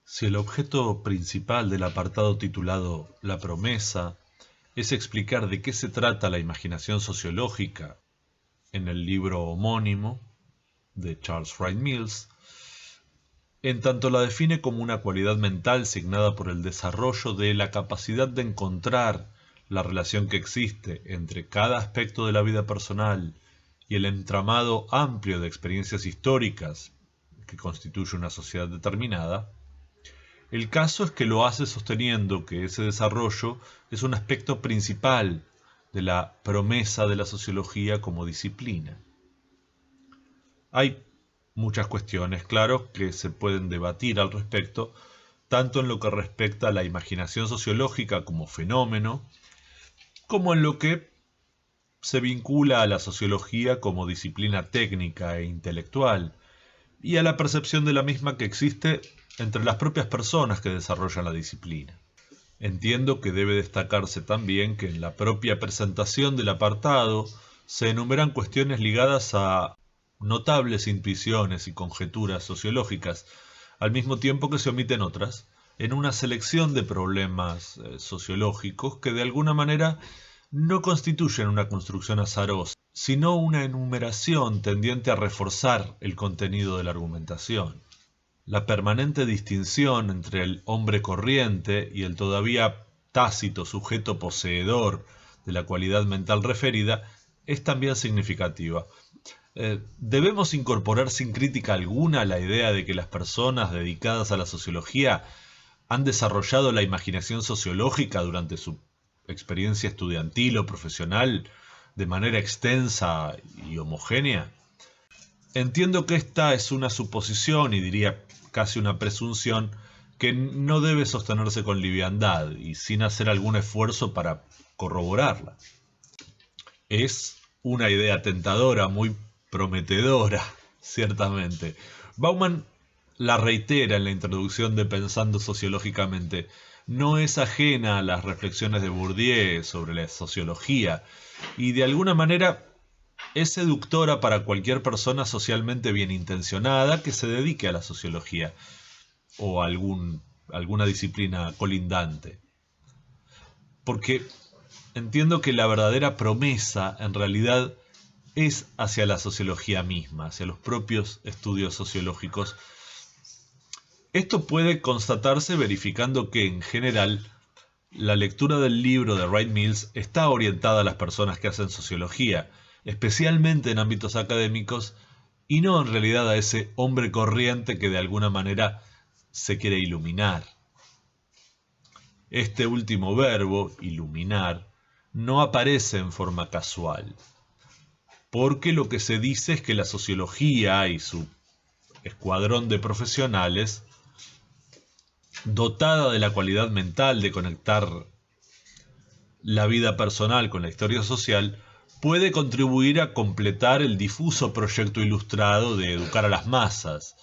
Si el objeto principal del apartado titulado La promesa es explicar de qué se trata la imaginación sociológica en el libro homónimo de Charles Wright Mills, en tanto la define como una cualidad mental signada por el desarrollo de la capacidad de encontrar la relación que existe entre cada aspecto de la vida personal y el entramado amplio de experiencias históricas que constituye una sociedad determinada, el caso es que lo hace sosteniendo que ese desarrollo es un aspecto principal de la promesa de la sociología como disciplina. Hay muchas cuestiones, claro, que se pueden debatir al respecto, tanto en lo que respecta a la imaginación sociológica como fenómeno, como en lo que se vincula a la sociología como disciplina técnica e intelectual, y a la percepción de la misma que existe entre las propias personas que desarrollan la disciplina. Entiendo que debe destacarse también que en la propia presentación del apartado se enumeran cuestiones ligadas a notables intuiciones y conjeturas sociológicas, al mismo tiempo que se omiten otras, en una selección de problemas sociológicos que de alguna manera no constituyen una construcción azarosa, sino una enumeración tendiente a reforzar el contenido de la argumentación. La permanente distinción entre el hombre corriente y el todavía tácito sujeto poseedor de la cualidad mental referida es también significativa. Debemos incorporar sin crítica alguna la idea de que las personas dedicadas a la sociología han desarrollado la imaginación sociológica durante su experiencia estudiantil o profesional de manera extensa y homogénea. Entiendo que esta es una suposición y diría casi una presunción que no debe sostenerse con liviandad y sin hacer algún esfuerzo para corroborarla. Es una idea tentadora, muy prometedora, ciertamente. Bauman la reitera en la introducción de Pensando sociológicamente. No es ajena a las reflexiones de Bourdieu sobre la sociología y de alguna manera es seductora para cualquier persona socialmente bien intencionada que se dedique a la sociología o a alguna disciplina colindante. Porque entiendo que la verdadera promesa en realidad es hacia la sociología misma, hacia los propios estudios sociológicos. Esto puede constatarse verificando que, en general, la lectura del libro de Wright Mills está orientada a las personas que hacen sociología, especialmente en ámbitos académicos, y no en realidad a ese hombre corriente que de alguna manera se quiere iluminar. Este último verbo, iluminar, no aparece en forma casual, porque lo que se dice es que la sociología y su escuadrón de profesionales, dotada de la cualidad mental de conectar la vida personal con la historia social, puede contribuir a completar el difuso proyecto ilustrado de educar a las masas,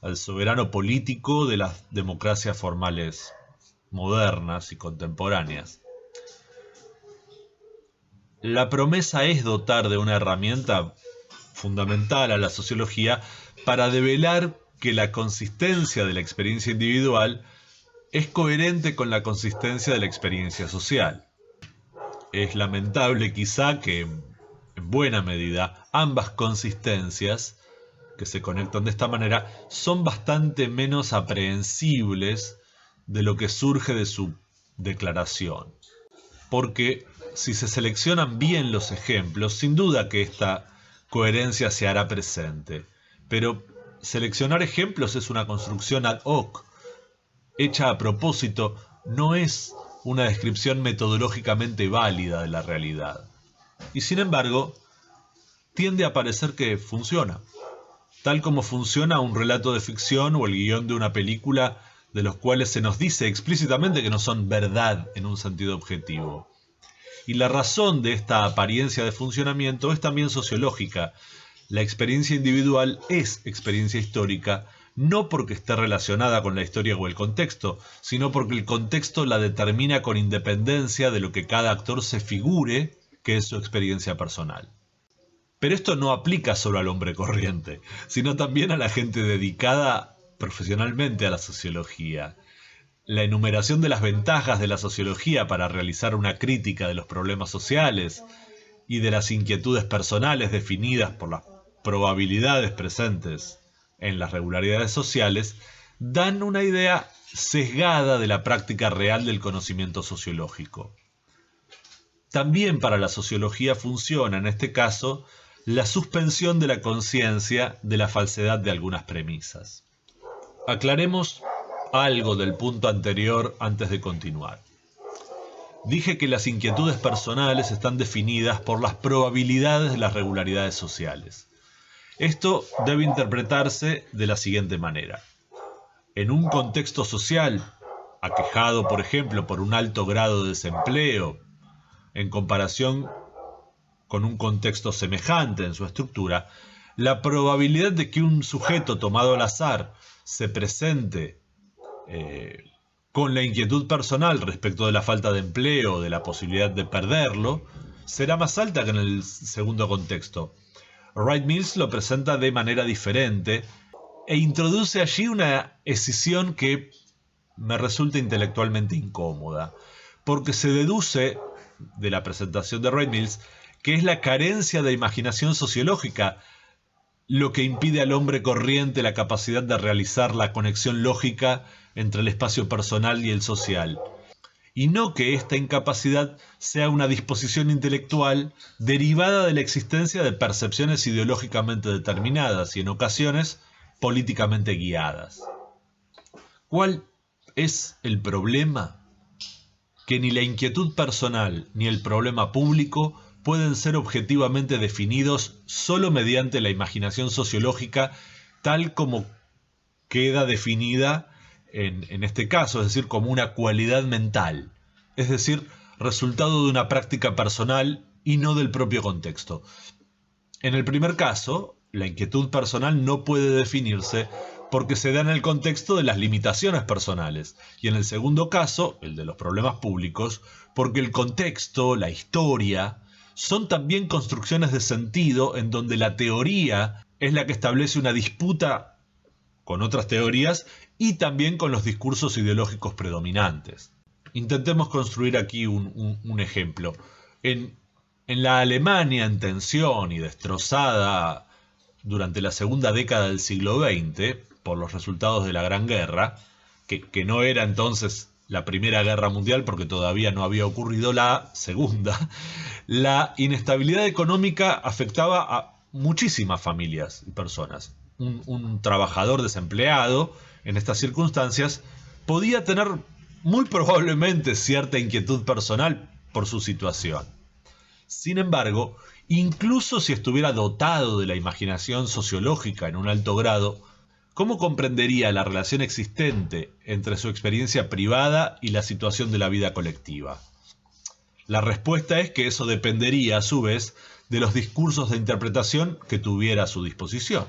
al soberano político de las democracias formales modernas y contemporáneas. La promesa es dotar de una herramienta fundamental a la sociología para develar que la consistencia de la experiencia individual es coherente con la consistencia de la experiencia social. Es lamentable quizá que, en buena medida, ambas consistencias, que se conectan de esta manera, son bastante menos aprehensibles de lo que surge de su declaración. Porque si se seleccionan bien los ejemplos, sin duda que esta coherencia se hará presente. Pero seleccionar ejemplos es una construcción ad hoc, hecha a propósito, no es una descripción metodológicamente válida de la realidad. Y sin embargo, tiende a parecer que funciona, tal como funciona un relato de ficción o el guión de una película de los cuales se nos dice explícitamente que no son verdad en un sentido objetivo. Y la razón de esta apariencia de funcionamiento es también sociológica. La experiencia individual es experiencia histórica, no porque esté relacionada con la historia o el contexto, sino porque el contexto la determina con independencia de lo que cada actor se figure que es su experiencia personal. Pero esto no aplica solo al hombre corriente, sino también a la gente dedicada profesionalmente a la sociología. La enumeración de las ventajas de la sociología para realizar una crítica de los problemas sociales y de las inquietudes personales definidas por las probabilidades presentes en las regularidades sociales dan una idea sesgada de la práctica real del conocimiento sociológico. También para la sociología funciona, en este caso, la suspensión de la conciencia de la falsedad de algunas premisas. Aclaremos algo del punto anterior antes de continuar. Dije que las inquietudes personales están definidas por las probabilidades de las regularidades sociales. Esto debe interpretarse de la siguiente manera. En un contexto social, aquejado por ejemplo por un alto grado de desempleo, en comparación con un contexto semejante en su estructura, la probabilidad de que un sujeto tomado al azar se presente con la inquietud personal respecto de la falta de empleo o de la posibilidad de perderlo, será más alta que en el segundo contexto. Wright Mills lo presenta de manera diferente e introduce allí una escisión que me resulta intelectualmente incómoda, porque se deduce de la presentación de Wright Mills que es la carencia de imaginación sociológica lo que impide al hombre corriente la capacidad de realizar la conexión lógica entre el espacio personal y el social, y no que esta incapacidad sea una disposición intelectual derivada de la existencia de percepciones ideológicamente determinadas y en ocasiones políticamente guiadas. ¿Cuál es el problema? Que ni la inquietud personal ni el problema público pueden ser objetivamente definidos solo mediante la imaginación sociológica tal como queda definida en este caso, es decir, como una cualidad mental, es decir, resultado de una práctica personal y no del propio contexto. En el primer caso, la inquietud personal no puede definirse porque se da en el contexto de las limitaciones personales, y en el segundo caso, el de los problemas públicos, porque el contexto, la historia, son también construcciones de sentido en donde la teoría es la que establece una disputa con otras teorías y también con los discursos ideológicos predominantes. Intentemos construir aquí un ejemplo. En la Alemania en tensión y destrozada durante la segunda década del siglo XX, por los resultados de la Gran Guerra, que no era entonces la Primera Guerra Mundial porque todavía no había ocurrido la Segunda, la inestabilidad económica afectaba a muchísimas familias y personas. Un trabajador desempleado en estas circunstancias podía tener muy probablemente cierta inquietud personal por su situación. Sin embargo, incluso si estuviera dotado de la imaginación sociológica en un alto grado, ¿cómo comprendería la relación existente entre su experiencia privada y la situación de la vida colectiva? La respuesta es que eso dependería, a su vez, de los discursos de interpretación que tuviera a su disposición.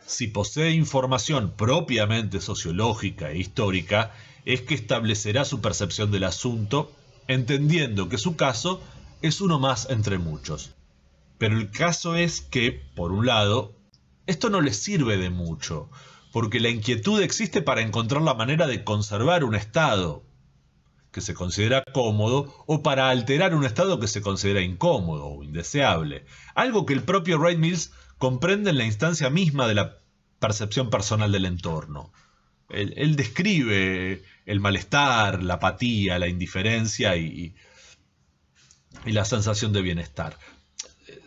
Si posee información propiamente sociológica e histórica, es que establecerá su percepción del asunto, entendiendo que su caso es uno más entre muchos. Pero el caso es que, por un lado, esto no les sirve de mucho, porque la inquietud existe para encontrar la manera de conservar un estado que se considera cómodo o para alterar un estado que se considera incómodo o indeseable, algo que el propio Wright Mills comprende en la instancia misma de la percepción personal del entorno. Él describe el malestar, la apatía, la indiferencia y la sensación de bienestar.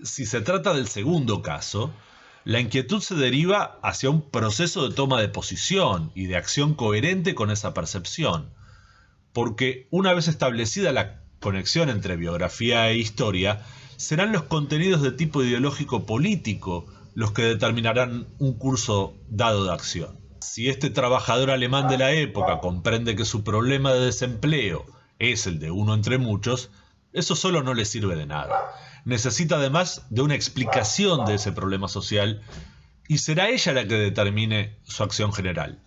Si se trata del segundo caso, la inquietud se deriva hacia un proceso de toma de posición y de acción coherente con esa percepción, porque una vez establecida la conexión entre biografía e historia, serán los contenidos de tipo ideológico político los que determinarán un curso dado de acción. Si este trabajador alemán de la época comprende que su problema de desempleo es el de uno entre muchos, eso solo no le sirve de nada. Necesita además de una explicación de ese problema social y será ella la que determine su acción general.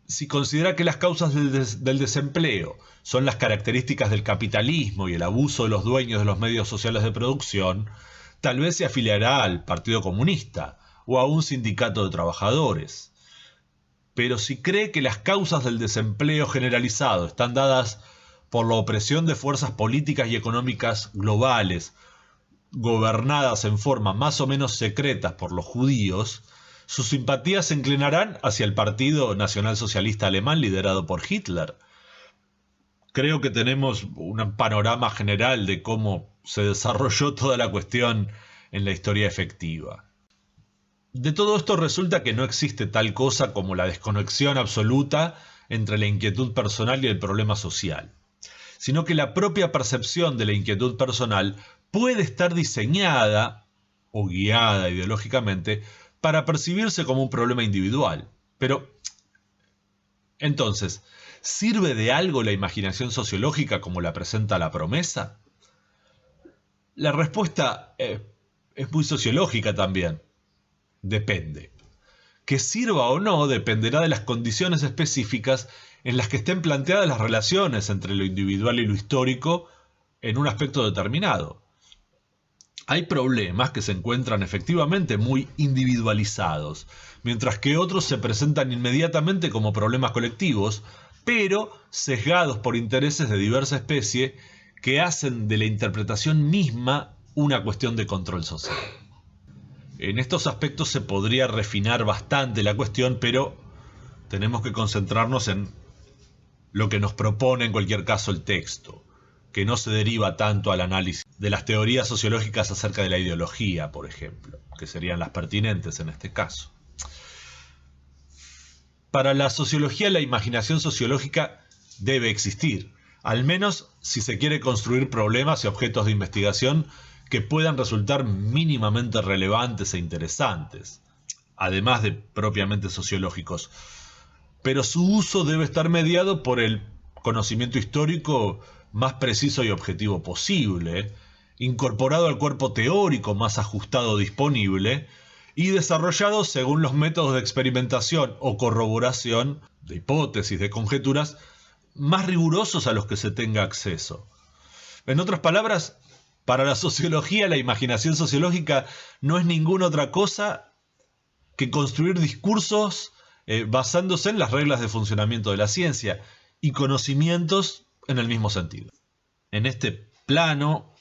Si considera que las causas del desempleo son las características del capitalismo y el abuso de los dueños de los medios sociales de producción, tal vez se afiliará al Partido Comunista o a un sindicato de trabajadores. Pero si cree que las causas del desempleo generalizado están dadas por la opresión de fuerzas políticas y económicas globales, gobernadas en forma más o menos secretas por los judíos, sus simpatías se inclinarán hacia el Partido Nacionalsocialista Alemán liderado por Hitler. Creo que tenemos un panorama general de cómo se desarrolló toda la cuestión en la historia efectiva. De todo esto resulta que no existe tal cosa como la desconexión absoluta entre la inquietud personal y el problema social, sino que la propia percepción de la inquietud personal puede estar diseñada o guiada ideológicamente para percibirse como un problema individual. Pero, entonces, ¿sirve de algo la imaginación sociológica como la presenta la promesa? La respuesta es muy sociológica también. Depende. Que sirva o no dependerá de las condiciones específicas en las que estén planteadas las relaciones entre lo individual y lo histórico en un aspecto determinado. Hay problemas que se encuentran efectivamente muy individualizados, mientras que otros se presentan inmediatamente como problemas colectivos, pero sesgados por intereses de diversa especie que hacen de la interpretación misma una cuestión de control social. En estos aspectos se podría refinar bastante la cuestión, pero tenemos que concentrarnos en lo que nos propone en cualquier caso el texto, que no se deriva tanto al análisis de las teorías sociológicas acerca de la ideología, por ejemplo, que serían las pertinentes en este caso. Para la sociología, la imaginación sociológica debe existir, al menos si se quiere construir problemas y objetos de investigación que puedan resultar mínimamente relevantes e interesantes, además de propiamente sociológicos. Pero su uso debe estar mediado por el conocimiento histórico más preciso y objetivo posible, incorporado al cuerpo teórico más ajustado disponible y desarrollado según los métodos de experimentación o corroboración de hipótesis, de conjeturas, más rigurosos a los que se tenga acceso. En otras palabras, para la sociología, la imaginación sociológica no es ninguna otra cosa que construir discursos basándose en las reglas de funcionamiento de la ciencia y conocimientos en el mismo sentido. En este plano,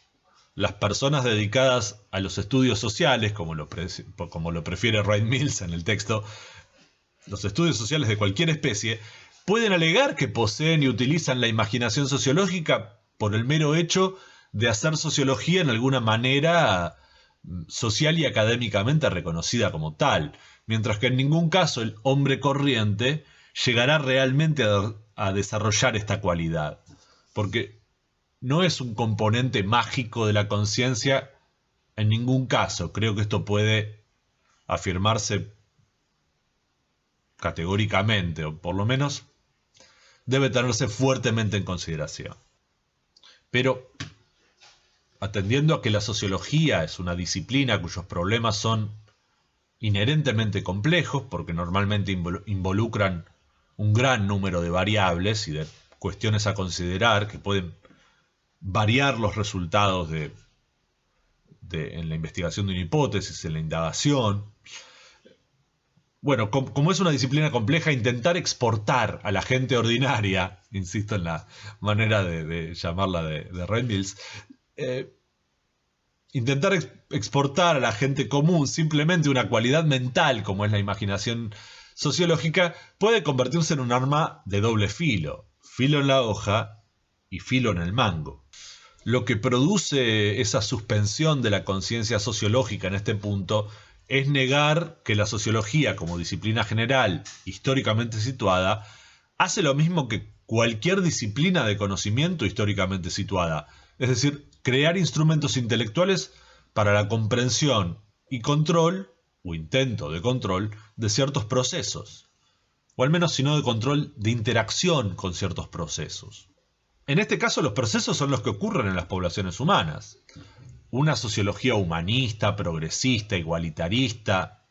las personas dedicadas a los estudios sociales, como lo prefiere Wright Mills en el texto, los estudios sociales de cualquier especie, pueden alegar que poseen y utilizan la imaginación sociológica por el mero hecho de hacer sociología en alguna manera social y académicamente reconocida como tal, mientras que en ningún caso el hombre corriente llegará realmente a desarrollar esta cualidad, porque no es un componente mágico de la conciencia en ningún caso. Creo que esto puede afirmarse categóricamente, o por lo menos debe tenerse fuertemente en consideración. Pero, atendiendo a que la sociología es una disciplina cuyos problemas son inherentemente complejos, porque normalmente involucran un gran número de variables y de cuestiones a considerar que pueden variar los resultados en la investigación de una hipótesis, en la indagación. Bueno, como es una disciplina compleja, intentar exportar a la gente ordinaria, insisto en la manera de llamarla de Wright Mills, intentar exportar a la gente común simplemente una cualidad mental como es la imaginación sociológica puede convertirse en un arma de doble filo en la hoja y filo en el mango. Lo que produce esa suspensión de la conciencia sociológica en este punto es negar que la sociología como disciplina general, históricamente situada, hace lo mismo que cualquier disciplina de conocimiento históricamente situada, es decir, crear instrumentos intelectuales para la comprensión y control, o intento de control, de ciertos procesos, o al menos si no de control, de interacción con ciertos procesos. En este caso los procesos son los que ocurren en las poblaciones humanas. Una sociología humanista, progresista, igualitarista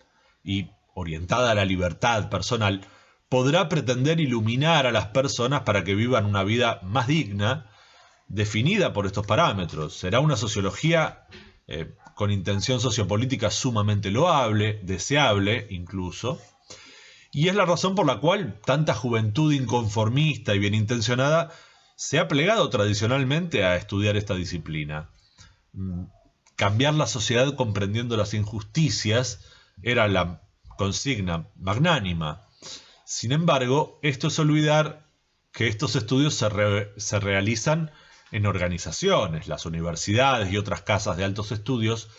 y orientada a la libertad personal podrá pretender iluminar a las personas para que vivan una vida más digna, definida por estos parámetros. Será una sociología con intención sociopolítica sumamente loable, deseable incluso, y es la razón por la cual tanta juventud inconformista y bien intencionada se ha plegado tradicionalmente a estudiar esta disciplina. Cambiar la sociedad comprendiendo las injusticias era la consigna magnánima. Sin embargo, esto es olvidar que estos estudios se realizan en organizaciones, las universidades y otras casas de altos estudios,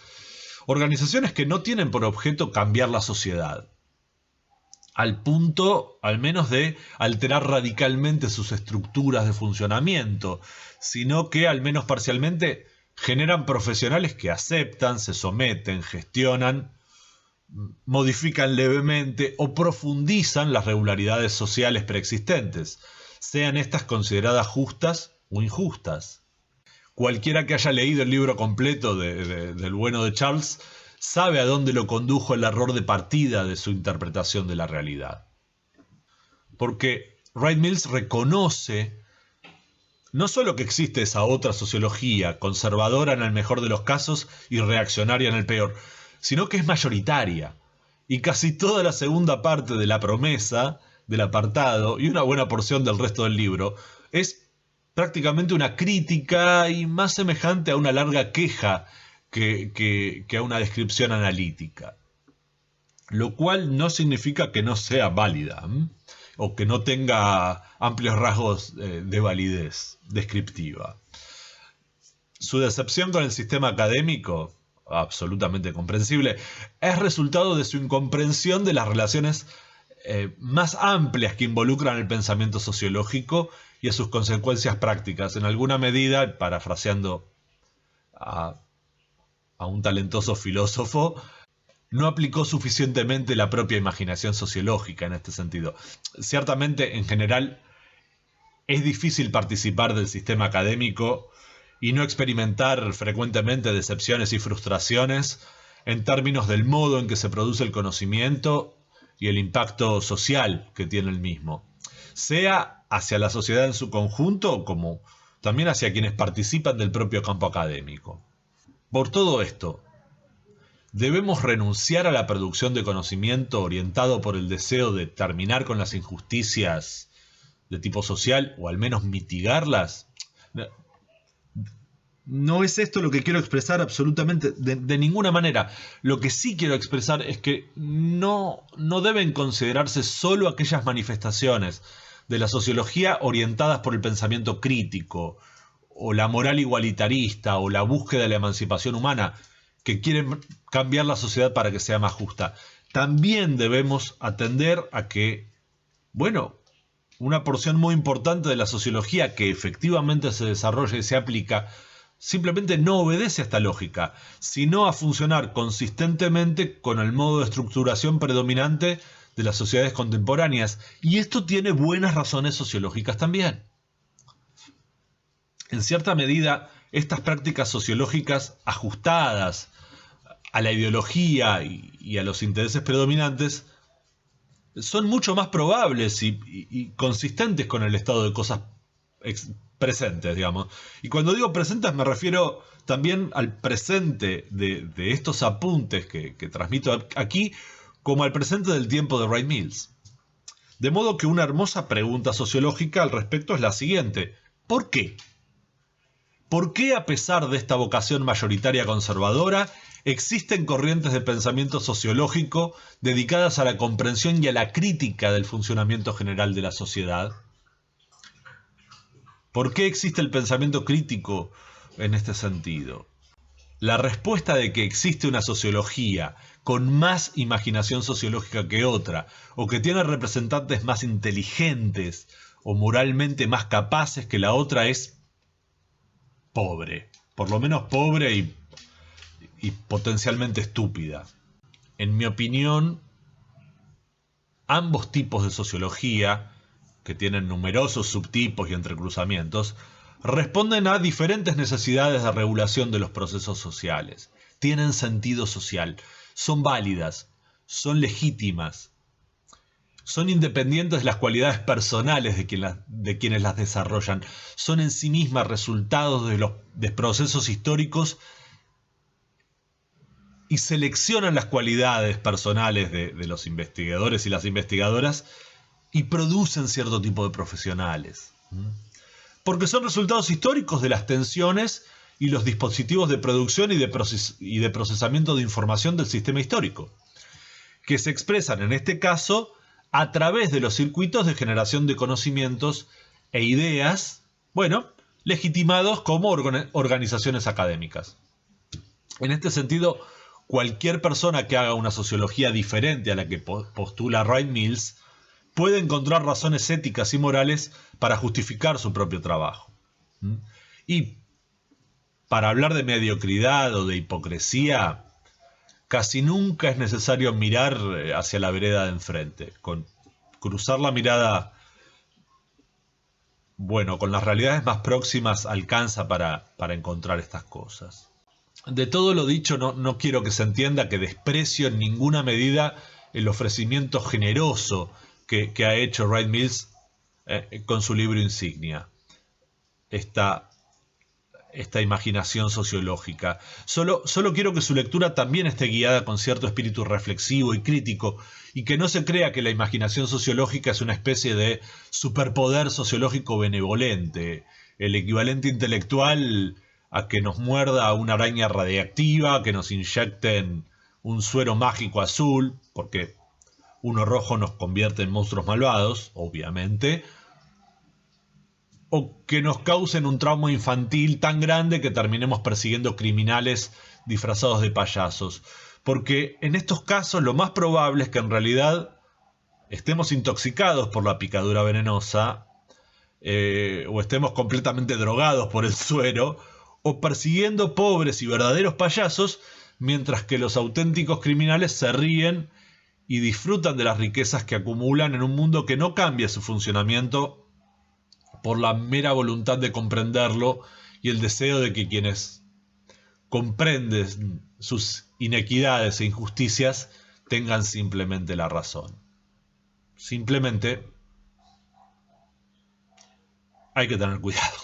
organizaciones que no tienen por objeto cambiar la sociedad, al punto al menos de alterar radicalmente sus estructuras de funcionamiento, sino que al menos parcialmente generan profesionales que aceptan, se someten, gestionan, modifican levemente o profundizan las regularidades sociales preexistentes, sean estas consideradas justas o injustas. Cualquiera que haya leído el libro completo del bueno de Charles sabe a dónde lo condujo el error de partida de su interpretación de la realidad. Porque Wright Mills reconoce no solo que existe esa otra sociología, conservadora en el mejor de los casos y reaccionaria en el peor, sino que es mayoritaria. Y casi toda la segunda parte de La promesa, del apartado, y una buena porción del resto del libro, es prácticamente una crítica y más semejante a una larga queja que a una descripción analítica. Lo cual no significa que no sea válida, o que no tenga amplios rasgos de validez descriptiva. Su decepción con el sistema académico, absolutamente comprensible, es resultado de su incomprensión de las relaciones más amplias que involucran el pensamiento sociológico y a sus consecuencias prácticas. En alguna medida, parafraseando a un talentoso filósofo, no aplicó suficientemente la propia imaginación sociológica en este sentido. Ciertamente, en general, es difícil participar del sistema académico y no experimentar frecuentemente decepciones y frustraciones en términos del modo en que se produce el conocimiento y el impacto social que tiene el mismo, sea hacia la sociedad en su conjunto como también hacia quienes participan del propio campo académico. Por todo esto, ¿debemos renunciar a la producción de conocimiento orientado por el deseo de terminar con las injusticias de tipo social o al menos mitigarlas? No es esto lo que quiero expresar absolutamente de ninguna manera. Lo que sí quiero expresar es que no deben considerarse solo aquellas manifestaciones de la sociología orientadas por el pensamiento crítico, o la moral igualitarista, o la búsqueda de la emancipación humana, que quieren cambiar la sociedad para que sea más justa. También debemos atender a que, una porción muy importante de la sociología que efectivamente se desarrolla y se aplica, simplemente no obedece a esta lógica, sino a funcionar consistentemente con el modo de estructuración predominante de las sociedades contemporáneas. Y esto tiene buenas razones sociológicas también. En cierta medida, estas prácticas sociológicas ajustadas a la ideología y a los intereses predominantes son mucho más probables y consistentes con el estado de cosas presentes, digamos. Y cuando digo presentes me refiero también al presente de estos apuntes que transmito aquí, como al presente del tiempo de Wright Mills. De modo que una hermosa pregunta sociológica al respecto es la siguiente: ¿por qué? ¿Por qué, a pesar de esta vocación mayoritaria conservadora, existen corrientes de pensamiento sociológico dedicadas a la comprensión y a la crítica del funcionamiento general de la sociedad? ¿Por qué existe el pensamiento crítico en este sentido? La respuesta de que existe una sociología con más imaginación sociológica que otra, o que tiene representantes más inteligentes o moralmente más capaces que la otra, es pobre. Por lo menos pobre y potencialmente estúpida. En mi opinión, ambos tipos de sociología, que tienen numerosos subtipos y entrecruzamientos, responden a diferentes necesidades de regulación de los procesos sociales. Tienen sentido social, son válidas, son legítimas, son independientes de las cualidades personales de quienes las desarrollan, son en sí mismas resultados de procesos históricos y seleccionan las cualidades personales de los investigadores y las investigadoras y producen cierto tipo de profesionales. Porque son resultados históricos de las tensiones y los dispositivos de producción y de procesamiento de información del sistema histórico, que se expresan en este caso a través de los circuitos de generación de conocimientos e ideas, legitimados como organizaciones académicas. En este sentido, cualquier persona que haga una sociología diferente a la que postula Wright Mills puede encontrar razones éticas y morales para justificar su propio trabajo. Y para hablar de mediocridad o de hipocresía, casi nunca es necesario mirar hacia la vereda de enfrente. Con cruzar la mirada, con las realidades más próximas alcanza para encontrar estas cosas. De todo lo dicho, no quiero que se entienda que desprecio en ninguna medida el ofrecimiento generoso que ha hecho Wright Mills con su libro insignia, esta imaginación sociológica. Solo quiero que su lectura también esté guiada con cierto espíritu reflexivo y crítico, y que no se crea que la imaginación sociológica es una especie de superpoder sociológico benevolente, el equivalente intelectual a que nos muerda una araña radiactiva, que nos inyecten un suero mágico azul, porque uno rojo nos convierte en monstruos malvados, obviamente, o que nos causen un trauma infantil tan grande que terminemos persiguiendo criminales disfrazados de payasos. Porque en estos casos lo más probable es que en realidad estemos intoxicados por la picadura venenosa, o estemos completamente drogados por el suero, o persiguiendo pobres y verdaderos payasos, mientras que los auténticos criminales se ríen y disfrutan de las riquezas que acumulan en un mundo que no cambia su funcionamiento por la mera voluntad de comprenderlo y el deseo de que quienes comprenden sus inequidades e injusticias tengan simplemente la razón. Simplemente hay que tener cuidado.